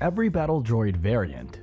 every battle droid variant.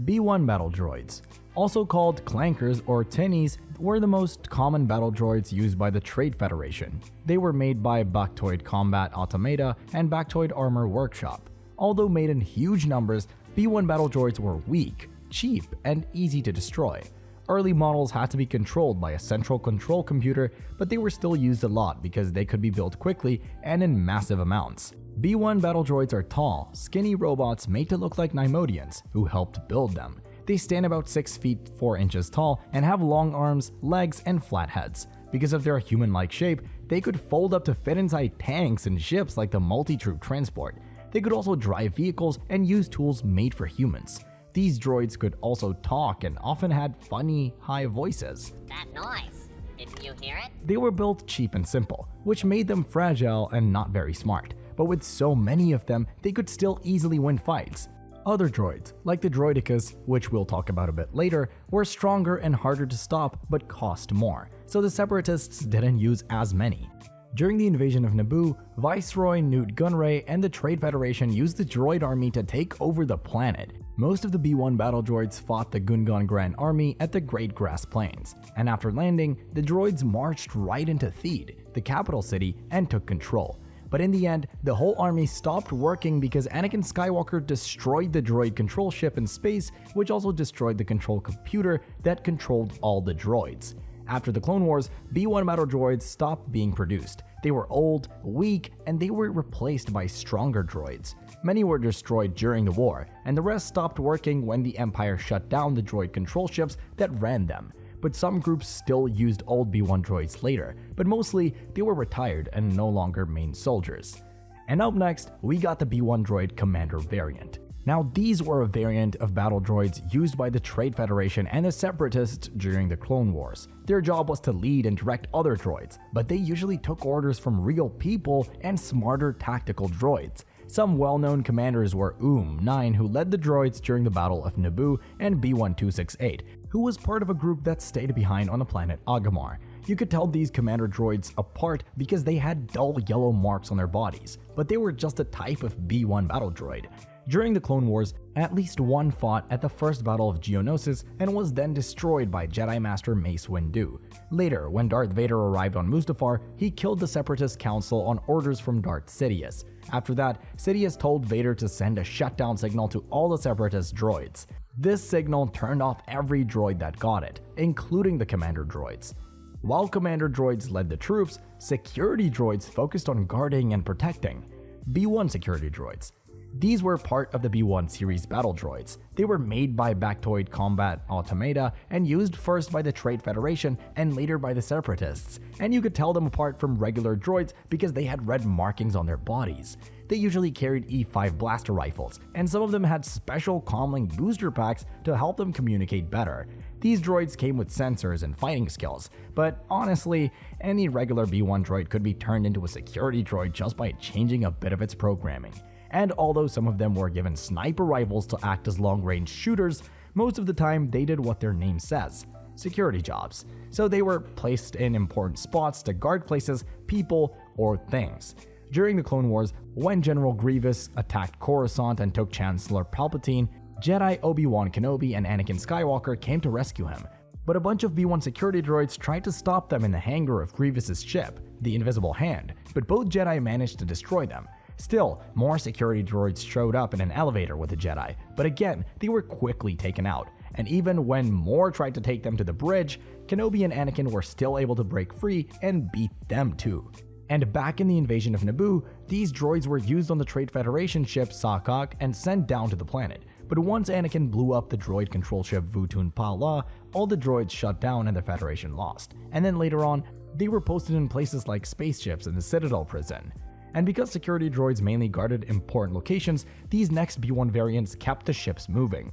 B-1 battle droids, also called clankers or tinnies, were the most common battle droids used by the Trade Federation. They were made by Baktoid Combat Automata and Baktoid Armor Workshop. Although made in huge numbers, B-1 battle droids were weak, cheap, and easy to destroy. Early models had to be controlled by a central control computer, but they were still used a lot because they could be built quickly and in massive amounts. B-1 battle droids are tall, skinny robots made to look like Nimodians, who helped build them. They stand about 6 feet 4 inches tall and have long arms, legs, and flat heads. Because of their human-like shape, they could fold up to fit inside tanks and ships like the multi-troop transport. They could also drive vehicles and use tools made for humans. These droids could also talk and often had funny, high voices. That noise, didn't you hear it? They were built cheap and simple, which made them fragile and not very smart. But with so many of them, they could still easily win fights. Other droids, like the Droidekas, which we'll talk about a bit later, were stronger and harder to stop but cost more, so the Separatists didn't use as many. During the invasion of Naboo, Viceroy Newt Gunray and the Trade Federation used the droid army to take over the planet. Most of the B-1 battle droids fought the Gungan Grand Army at the Great Grass Plains, and after landing, the droids marched right into Theed, the capital city, and took control. But in the end, the whole army stopped working because Anakin Skywalker destroyed the droid control ship in space, which also destroyed the control computer that controlled all the droids. After the Clone Wars, B-1 battle droids stopped being produced. They were old, weak, and they were replaced by stronger droids. Many were destroyed during the war, and the rest stopped working when the Empire shut down the droid control ships that ran them. But some groups still used old B-1 droids later, but mostly they were retired and no longer main soldiers. And up next, we got the B-1 droid Commander variant. Now, these were a variant of battle droids used by the Trade Federation and the Separatists during the Clone Wars. Their job was to lead and direct other droids, but they usually took orders from real people and smarter tactical droids. Some well-known commanders were 9, who led the droids during the Battle of Naboo, and B-1268, who was part of a group that stayed behind on the planet Agamar. You could tell these commander droids apart because they had dull yellow marks on their bodies, but they were just a type of B-1 battle droid. During the Clone Wars, at least one fought at the first Battle of Geonosis and was then destroyed by Jedi Master Mace Windu. Later, when Darth Vader arrived on Mustafar, he killed the Separatist Council on orders from Darth Sidious. After that, Sidious told Vader to send a shutdown signal to all the Separatist droids. This signal turned off every droid that got it, including the commander droids. While commander droids led the troops, security droids focused on guarding and protecting. B-1 security droids. These were part of the B-1 series battle droids. They were made by Baktoid Combat Automata and used first by the Trade Federation and later by the Separatists, and you could tell them apart from regular droids because they had red markings on their bodies. They usually carried E5 blaster rifles, and some of them had special comlink booster packs to help them communicate better. These droids came with sensors and fighting skills, but honestly, any regular B-1 droid could be turned into a security droid just by changing a bit of its programming. And although some of them were given sniper rifles to act as long-range shooters, most of the time they did what their name says, security jobs. So they were placed in important spots to guard places, people, or things. During the Clone Wars, when General Grievous attacked Coruscant and took Chancellor Palpatine, Jedi Obi-Wan Kenobi and Anakin Skywalker came to rescue him. But a bunch of B-1 security droids tried to stop them in the hangar of Grievous's ship, the Invisible Hand, but both Jedi managed to destroy them. Still, more security droids showed up in an elevator with the Jedi, but again, they were quickly taken out. And even when more tried to take them to the bridge, Kenobi and Anakin were still able to break free and beat them too. And back in the invasion of Naboo, these droids were used on the Trade Federation ship Sakak and sent down to the planet. But once Anakin blew up the droid control ship Vutun Pala, all the droids shut down and the Federation lost. And then later on, they were posted in places like spaceships in the Citadel prison. And because security droids mainly guarded important locations, these next B-1 variants kept the ships moving.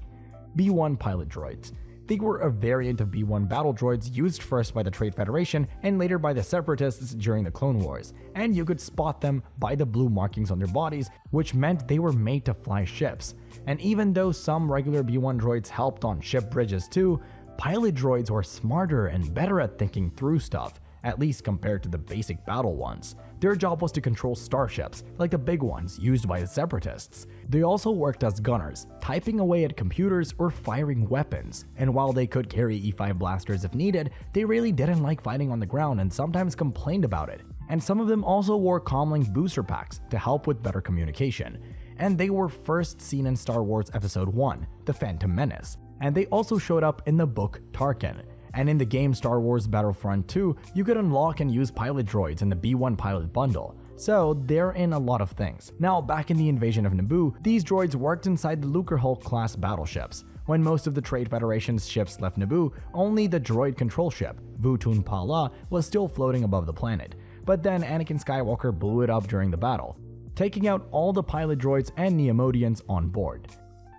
B-1 pilot droids. They were a variant of B-1 battle droids used first by the Trade Federation and later by the Separatists during the Clone Wars, and you could spot them by the blue markings on their bodies, which meant they were made to fly ships. And even though some regular B-1 droids helped on ship bridges too, pilot droids were smarter and better at thinking through stuff, at least compared to the basic battle ones. Their job was to control starships, like the big ones used by the Separatists. They also worked as gunners, typing away at computers or firing weapons, and while they could carry E5 blasters if needed, they really didn't like fighting on the ground and sometimes complained about it. And some of them also wore comlink booster packs to help with better communication. And they were first seen in Star Wars Episode 1, The Phantom Menace. And they also showed up in the book Tarkin. And in the game Star Wars Battlefront 2, you could unlock and use pilot droids in the B1 pilot bundle. So they're in a lot of things. Now, back in the invasion of Naboo, these droids worked inside the Lucrehulk class battleships. When most of the Trade Federation's ships left Naboo, only the droid control ship, Vutun Pala, was still floating above the planet. But then Anakin Skywalker blew it up during the battle, taking out all the pilot droids and Neomodians on board.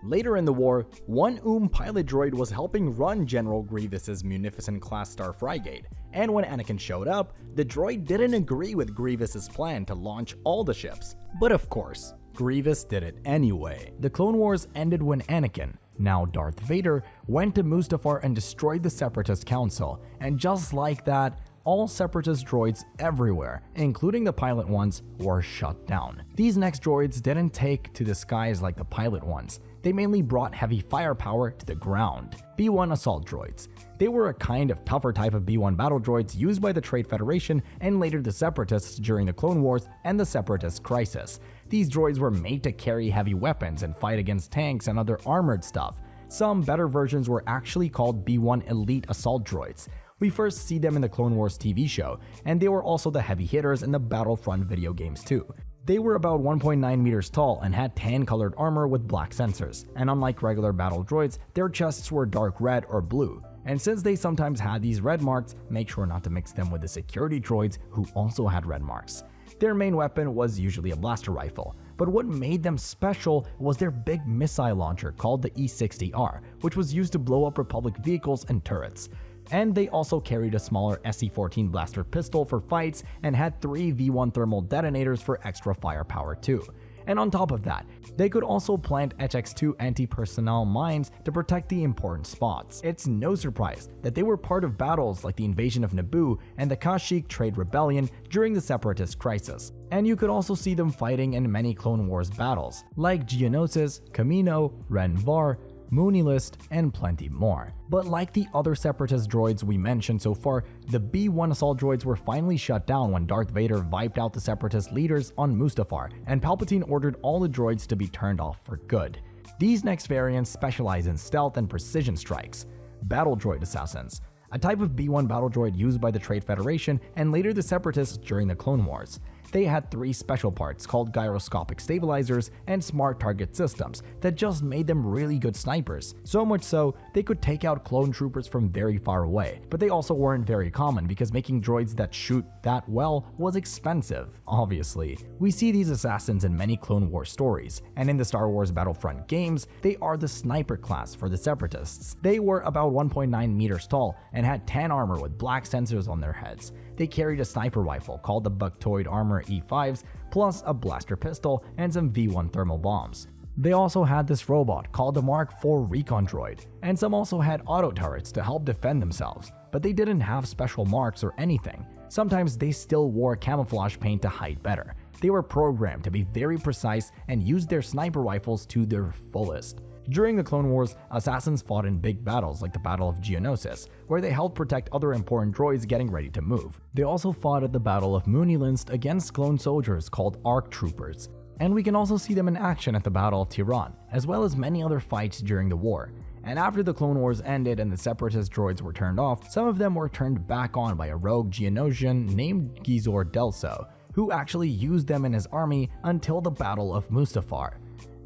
Later in the war, one pilot droid was helping run General Grievous's Munificent-class Star Frigate, and when Anakin showed up, the droid didn't agree with Grievous's plan to launch all the ships. But of course, Grievous did it anyway. The Clone Wars ended when Anakin, now Darth Vader, went to Mustafar and destroyed the Separatist Council, and just like that, all Separatist droids everywhere, including the pilot ones, were shut down. These next droids didn't take to the skies like the pilot ones. They mainly brought heavy firepower to the ground. B1 assault droids. They were a kind of tougher type of B1 battle droids used by the Trade Federation and later the Separatists during the Clone Wars and the Separatist Crisis. These droids were made to carry heavy weapons and fight against tanks and other armored stuff. Some better versions were actually called B1 Elite Assault Droids. We first see them in the Clone Wars TV show, and they were also the heavy hitters in the Battlefront video games too. They were about 1.9 meters tall and had tan-colored armor with black sensors, and unlike regular battle droids, their chests were dark red or blue. And since they sometimes had these red marks, make sure not to mix them with the security droids who also had red marks. Their main weapon was usually a blaster rifle, but what made them special was their big missile launcher called the E-60R, which was used to blow up Republic vehicles and turrets. And they also carried a smaller SC-14 blaster pistol for fights and had 3 V1 thermal detonators for extra firepower too. And on top of that, they could also plant HX-2 anti-personnel mines to protect the important spots. It's no surprise that they were part of battles like the invasion of Naboo and the Kashyyyk Trade Rebellion during the Separatist Crisis. And you could also see them fighting in many Clone Wars battles, like Geonosis, Kamino, Ren Var, Moonilist, and plenty more. But like the other Separatist droids we mentioned so far, the B1 assault droids were finally shut down when Darth Vader wiped out the Separatist leaders on Mustafar, and Palpatine ordered all the droids to be turned off for good. These next variants specialize in stealth and precision strikes. Battle Droid Assassins, a type of B1 battle droid used by the Trade Federation and later the Separatists during the Clone Wars. They had 3 special parts called gyroscopic stabilizers and smart target systems that just made them really good snipers. So much so, they could take out clone troopers from very far away. But they also weren't very common because making droids that shoot that well was expensive, obviously. We see these assassins in many Clone Wars stories, and in the Star Wars Battlefront games, they are the sniper class for the Separatists. They were about 1.9 meters tall and had tan armor with black sensors on their heads. They carried a sniper rifle called the Bucktoid Armor E5s, plus a blaster pistol and some V1 thermal bombs. They also had this robot called the Mark IV Recon Droid, and some also had auto turrets to help defend themselves, but they didn't have special marks or anything. Sometimes they still wore camouflage paint to hide better. They were programmed to be very precise and used their sniper rifles to their fullest. During the Clone Wars, assassins fought in big battles like the Battle of Geonosis, where they helped protect other important droids getting ready to move. They also fought at the Battle of Moonilist against clone soldiers called ARC Troopers, and we can also see them in action at the Battle of Tiran, as well as many other fights during the war. And after the Clone Wars ended and the Separatist droids were turned off, some of them were turned back on by a rogue Geonosian named Gizor Delso, who actually used them in his army until the Battle of Mustafar.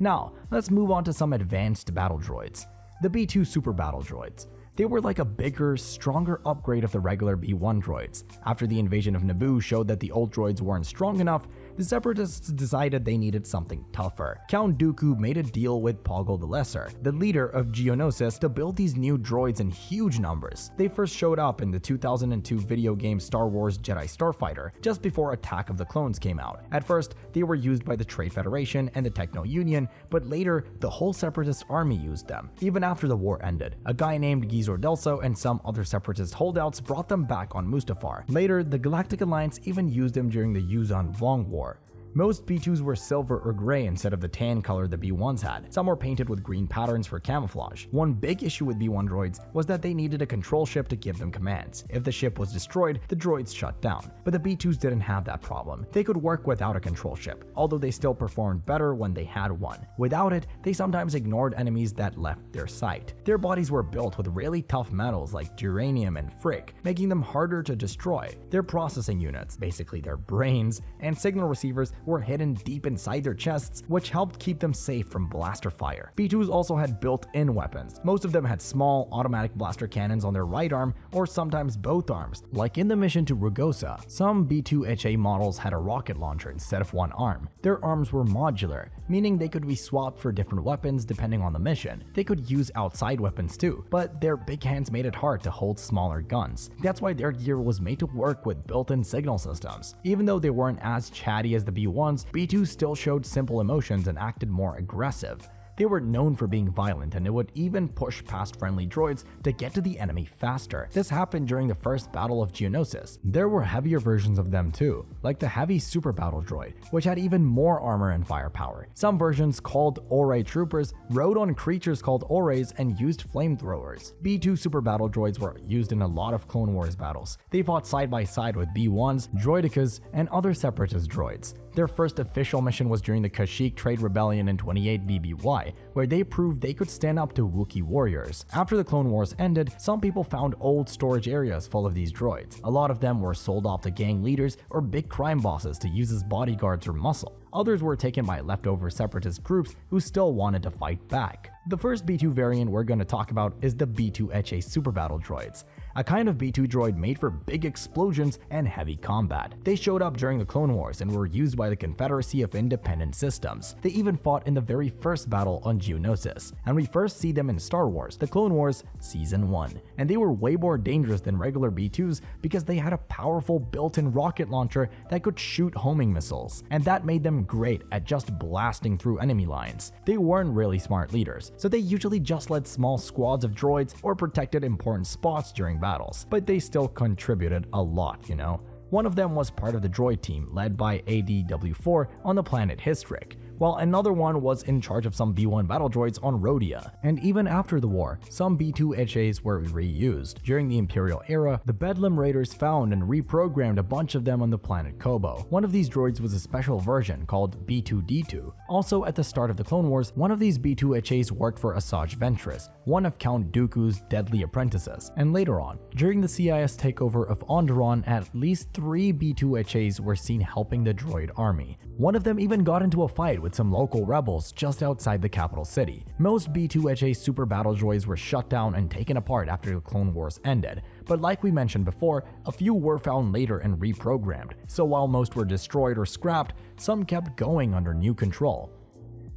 Now, let's move on to some advanced battle droids. The B2 Super Battle Droids. They were like a bigger, stronger upgrade of the regular B1 droids. After the invasion of Naboo showed that the old droids weren't strong enough, the Separatists decided they needed something tougher. Count Dooku made a deal with Poggle the Lesser, the leader of Geonosis, to build these new droids in huge numbers. They first showed up in the 2002 video game Star Wars Jedi Starfighter, just before Attack of the Clones came out. At first, they were used by the Trade Federation and the Techno Union, but later, the whole Separatist army used them. Even after the war ended, a guy named Gizor Delso and some other Separatist holdouts brought them back on Mustafar. Later, the Galactic Alliance even used them during the Yuzan Vong War. Most B2s were silver or gray instead of the tan color the B1s had. Some were painted with green patterns for camouflage. One big issue with B1 droids was that they needed a control ship to give them commands. If the ship was destroyed, the droids shut down. But the B2s didn't have that problem. They could work without a control ship, although they still performed better when they had one. Without it, they sometimes ignored enemies that left their sight. Their bodies were built with really tough metals like geranium and frick, making them harder to destroy. Their processing units, basically their brains, and signal receivers were hidden deep inside their chests, which helped keep them safe from blaster fire. B2s also had built-in weapons. Most of them had small, automatic blaster cannons on their right arm, or sometimes both arms. Like in the mission to Rugosa, some B2 HA models had a rocket launcher instead of one arm. Their arms were modular, meaning they could be swapped for different weapons depending on the mission. They could use outside weapons too, but their big hands made it hard to hold smaller guns. That's why their gear was made to work with built-in signal systems. Even though they weren't as chatty as the B1s, B2s still showed simple emotions and acted more aggressive. They were known for being violent, and it would even push past friendly droids to get to the enemy faster. This happened during the first Battle of Geonosis. There were heavier versions of them too, like the heavy super battle droid, which had even more armor and firepower. Some versions, called Ore Troopers, rode on creatures called Ores and used flamethrowers. B2 super battle droids were used in a lot of Clone Wars battles. They fought side by side with B1s, Droidekas, and other Separatist droids. Their first official mission was during the Kashyyyk Trade Rebellion in 28 BBY, where they proved they could stand up to Wookiee warriors. After the Clone Wars ended, some people found old storage areas full of these droids. A lot of them were sold off to gang leaders or big crime bosses to use as bodyguards or muscle. Others were taken by leftover Separatist groups who still wanted to fight back. The first B2 variant we're going to talk about is the B2 HA Super Battle Droids, a kind of B2 droid made for big explosions and heavy combat. They showed up during the Clone Wars and were used by the Confederacy of Independent Systems. They even fought in the very first battle on Geonosis, and we first see them in Star Wars, The Clone Wars Season 1. And they were way more dangerous than regular B2s because they had a powerful built-in rocket launcher that could shoot homing missiles, and that made them great at just blasting through enemy lines. They weren't really smart leaders, so they usually just led small squads of droids or protected important spots during battles, but they still contributed a lot, you know. One of them was part of the droid team led by ADW4 on the planet Histrik, while another one was in charge of some B1 battle droids on Rhodia. And even after the war, some B2 HAs were reused. During the Imperial era, the Bedlam Raiders found and reprogrammed a bunch of them on the planet Kobo. One of these droids was a special version called B2D2. Also, at the start of the Clone Wars, one of these B2 HAs worked for Asajj Ventress, one of Count Dooku's deadly apprentices. And later on, during the C.I.S. takeover of Onderon, at least 3 B2 HAs were seen helping the droid army. One of them even got into a fight with some local rebels just outside the capital city. Most B2 HA super battle droids were shut down and taken apart after the Clone Wars ended, but like we mentioned before, a few were found later and reprogrammed, so while most were destroyed or scrapped, some kept going under new control.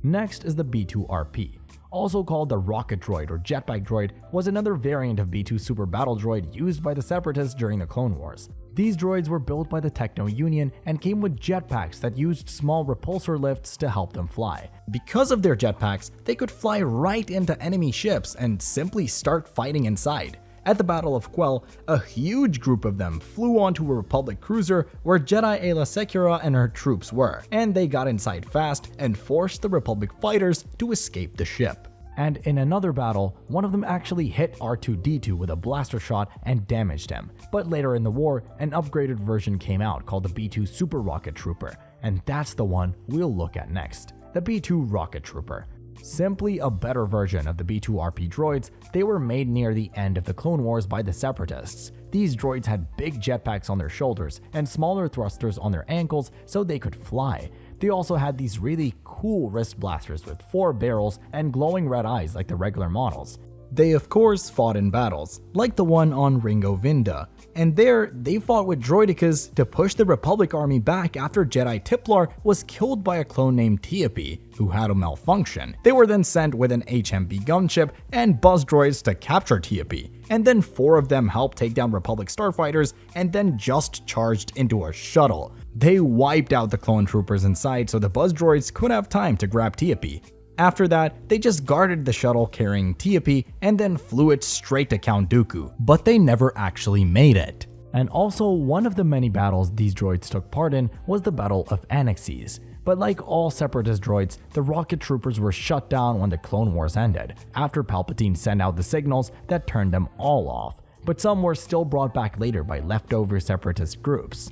Next is the B2RP. Also called the Rocket Droid or Jetpack Droid, was another variant of B2 Super Battle Droid used by the Separatists during the Clone Wars. These droids were built by the Techno Union and came with jetpacks that used small repulsor lifts to help them fly. Because of their jetpacks, they could fly right into enemy ships and simply start fighting inside. At the Battle of Quell, a huge group of them flew onto a Republic cruiser where Jedi Ayla Secura and her troops were, and they got inside fast and forced the Republic fighters to escape the ship. And in another battle, one of them actually hit R2-D2 with a blaster shot and damaged him. But later in the war, an upgraded version came out called the B2 Super Rocket Trooper, and that's the one we'll look at next, the B2 Rocket Trooper. Simply a better version of the B2RP droids, they were made near the end of the Clone Wars by the Separatists. These droids had big jetpacks on their shoulders and smaller thrusters on their ankles so they could fly. They also had these really cool wrist blasters with 4 barrels and glowing red eyes like the regular models. They of course fought in battles, like the one on Ringo Vinda, and there they fought with Droidekas to push the Republic army back after Jedi Tiplar was killed by a clone named Tiepi, who had a malfunction. They were then sent with an HMB gunship and buzz droids to capture Tiepi, and then 4 of them helped take down Republic starfighters and then just charged into a shuttle. They wiped out the clone troopers inside so the buzz droids could have time to grab Tiepi. After that, they just guarded the shuttle carrying Tiepi and then flew it straight to Count Dooku, but they never actually made it. And also, one of the many battles these droids took part in was the Battle of Anaxes. But like all Separatist droids, the rocket troopers were shut down when the Clone Wars ended, after Palpatine sent out the signals that turned them all off. But some were still brought back later by leftover Separatist groups.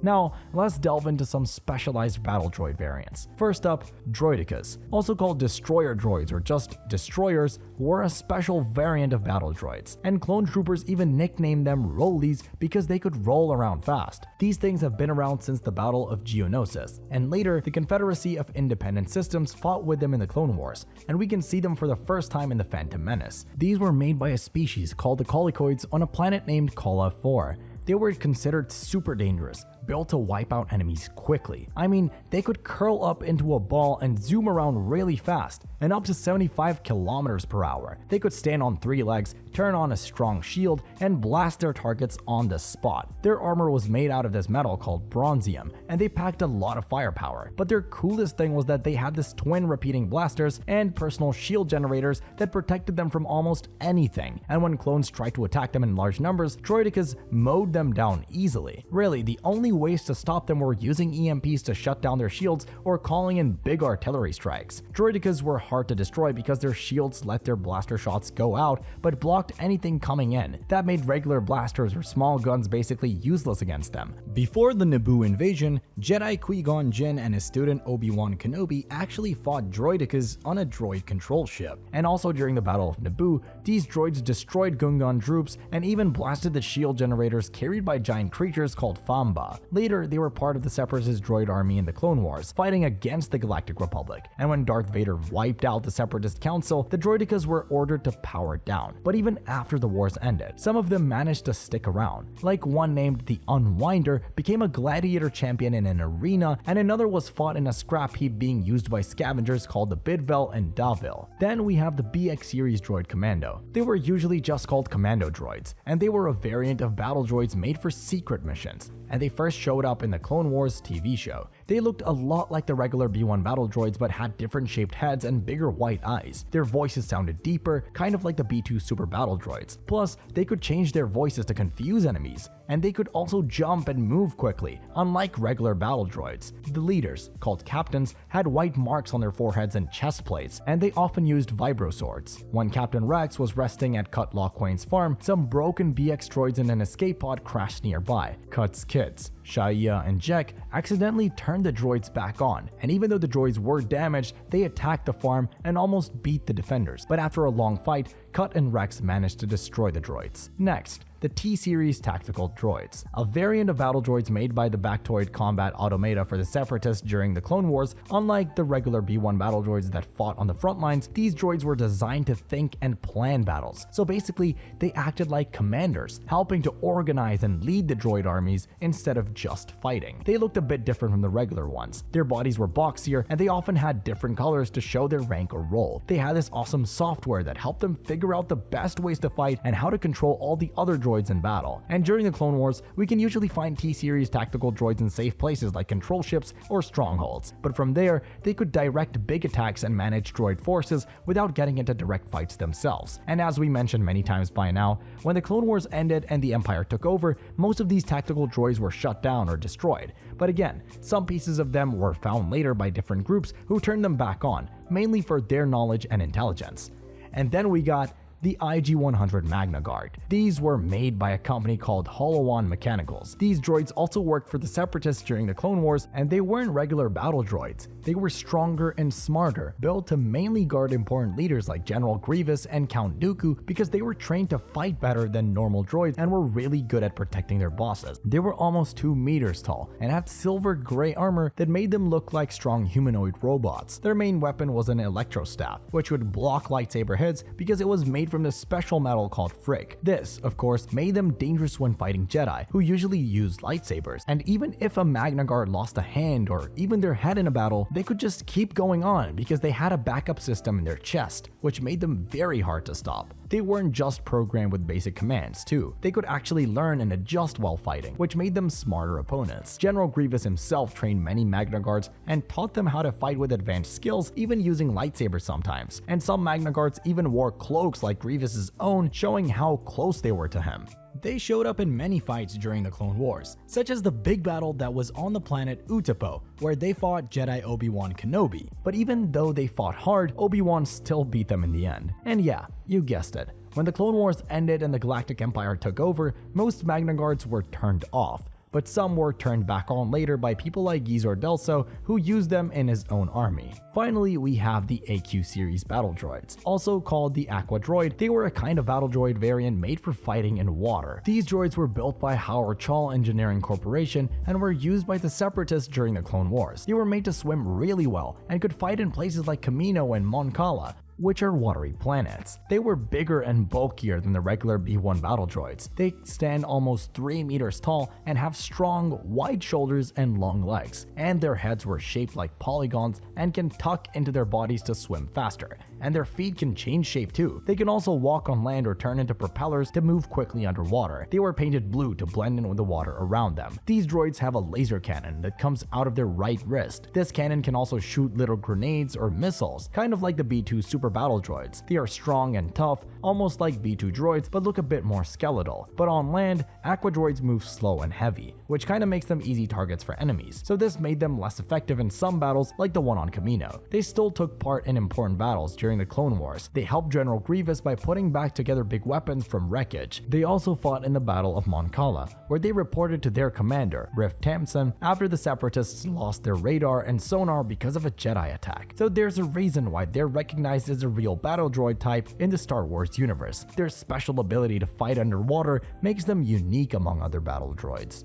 Now, let's delve into some specialized battle droid variants. First up, Droidekas, also called destroyer droids or just destroyers, were a special variant of battle droids, and clone troopers even nicknamed them rollies because they could roll around fast. These things have been around since the Battle of Geonosis, and later the Confederacy of Independent Systems fought with them in the Clone Wars, and we can see them for the first time in the Phantom Menace. These were made by a species called the Colicoids on a planet named Kala 4. They were considered super dangerous, built to wipe out enemies quickly. I mean, they could curl up into a ball and zoom around really fast, and up to 75 kilometers per hour. They could stand on 3 legs, turn on a strong shield, and blast their targets on the spot. Their armor was made out of this metal called bronzium, and they packed a lot of firepower. But their coolest thing was that they had this twin repeating blasters and personal shield generators that protected them from almost anything. And when clones tried to attack them in large numbers, Droidekas mowed them down easily. Really, the only ways to stop them were using EMPs to shut down their shields or calling in big artillery strikes. Droidekas were hard to destroy because their shields let their blaster shots go out but blocked anything coming in. That made regular blasters or small guns basically useless against them. Before the Naboo invasion, Jedi Qui-Gon Jinn and his student Obi-Wan Kenobi actually fought Droidekas on a droid control ship. And also during the Battle of Naboo, these droids destroyed Gungan droops and even blasted the shield generators carried by giant creatures called Famba. Later, they were part of the Separatist droid army in the Clone Wars, fighting against the Galactic Republic. And when Darth Vader wiped out the Separatist Council, the Droidekas were ordered to power down. But even after the wars ended, some of them managed to stick around. Like one named the Unwinder became a gladiator champion in an arena, and another was fought in a scrap heap being used by scavengers called the Bidvel and Davil. Then we have the BX series droid Commando. They were usually just called Commando droids, and they were a variant of battle droids made for secret missions, and they first showed up in the Clone Wars TV show. They looked a lot like the regular B1 battle droids but had different shaped heads and bigger white eyes. Their voices sounded deeper, kind of like the B2 super battle droids. Plus, they could change their voices to confuse enemies, and they could also jump and move quickly, unlike regular battle droids. The leaders, called captains, had white marks on their foreheads and chest plates, and they often used vibro swords. When Captain Rex was resting at Cut Loquane's farm, some broken BX droids in an escape pod crashed nearby. Cut's kids, Shia and Jek, accidentally turned the droids back on, and even though the droids were damaged, they attacked the farm and almost beat the defenders. But after a long fight, Cut and Rex managed to destroy the droids. Next, the T-Series Tactical Droids, a variant of battle droids made by the Bactoid Combat Automata for the Separatists during the Clone Wars. Unlike the regular B1 battle droids that fought on the front lines, these droids were designed to think and plan battles. So basically, they acted like commanders, helping to organize and lead the droid armies instead of just fighting. They looked a bit different from the regular ones. Their bodies were boxier, and they often had different colors to show their rank or role. They had this awesome software that helped them figure out the best ways to fight and how to control all the other droids in battle. And during the Clone Wars, we can usually find T-Series tactical droids in safe places like control ships or strongholds. But from there, they could direct big attacks and manage droid forces without getting into direct fights themselves. And as we mentioned many times by now, when the Clone Wars ended and the Empire took over, most of these tactical droids were shut down or destroyed. But again, some pieces of them were found later by different groups who turned them back on, mainly for their knowledge and intelligence. And then we got the IG-100 MagnaGuard. These were made by a company called Holowan Mechanicals. These droids also worked for the Separatists during the Clone Wars, and they weren't regular battle droids. They were stronger and smarter, built to mainly guard important leaders like General Grievous and Count Dooku because they were trained to fight better than normal droids and were really good at protecting their bosses. They were almost 2 meters tall and had silver gray armor that made them look like strong humanoid robots. Their main weapon was an electro staff, which would block lightsaber hits because it was made from this special metal called Frick. This, of course, made them dangerous when fighting Jedi, who usually used lightsabers, and even if a MagnaGuard lost a hand or even their head in a battle, they could just keep going on because they had a backup system in their chest, which made them very hard to stop. They weren't just programmed with basic commands too, they could actually learn and adjust while fighting, which made them smarter opponents. General Grievous himself trained many MagnaGuards and taught them how to fight with advanced skills, even using lightsabers sometimes, and some MagnaGuards even wore cloaks like Grievous's own, showing how close they were to him. They showed up in many fights during the Clone Wars, such as the big battle that was on the planet Utapau, where they fought Jedi Obi-Wan Kenobi. But even though they fought hard, Obi-Wan still beat them in the end. And yeah, you guessed it. When the Clone Wars ended and the Galactic Empire took over, most MagnaGuards were turned off, but some were turned back on later by people like Gizor Delso, who used them in his own army. Finally, we have the AQ series battle droids, also called the Aqua droid. They were a kind of battle droid variant made for fighting in water. These droids were built by Howard Chal Engineering Corporation and were used by the Separatists during the Clone Wars. They were made to swim really well and could fight in places like Commando and Mon Cala, which are watery planets. They were bigger and bulkier than the regular B1 battle droids. They stand almost 3 meters tall and have strong, wide shoulders and long legs, and their heads were shaped like polygons and can tuck into their bodies to swim faster. And their feet can change shape too. They can also walk on land or turn into propellers to move quickly underwater. They were painted blue to blend in with the water around them. These droids have a laser cannon that comes out of their right wrist. This cannon can also shoot little grenades or missiles, kind of like the B2 super battle droids. They are strong and tough, almost like B2 droids, but look a bit more skeletal. But on land, Aqua droids move slow and heavy, which kind of makes them easy targets for enemies. So this made them less effective in some battles, like the one on Commando. They still took part in important battles during the Clone Wars. They helped General Grievous by putting back together big weapons from wreckage. They also fought in the Battle of Mon Cala, where they reported to their commander, Riff Tamson, after the Separatists lost their radar and sonar because of a Jedi attack. So there's a reason why they're recognized as a real battle droid type in the Star Wars universe. Their special ability to fight underwater makes them unique among other battle droids.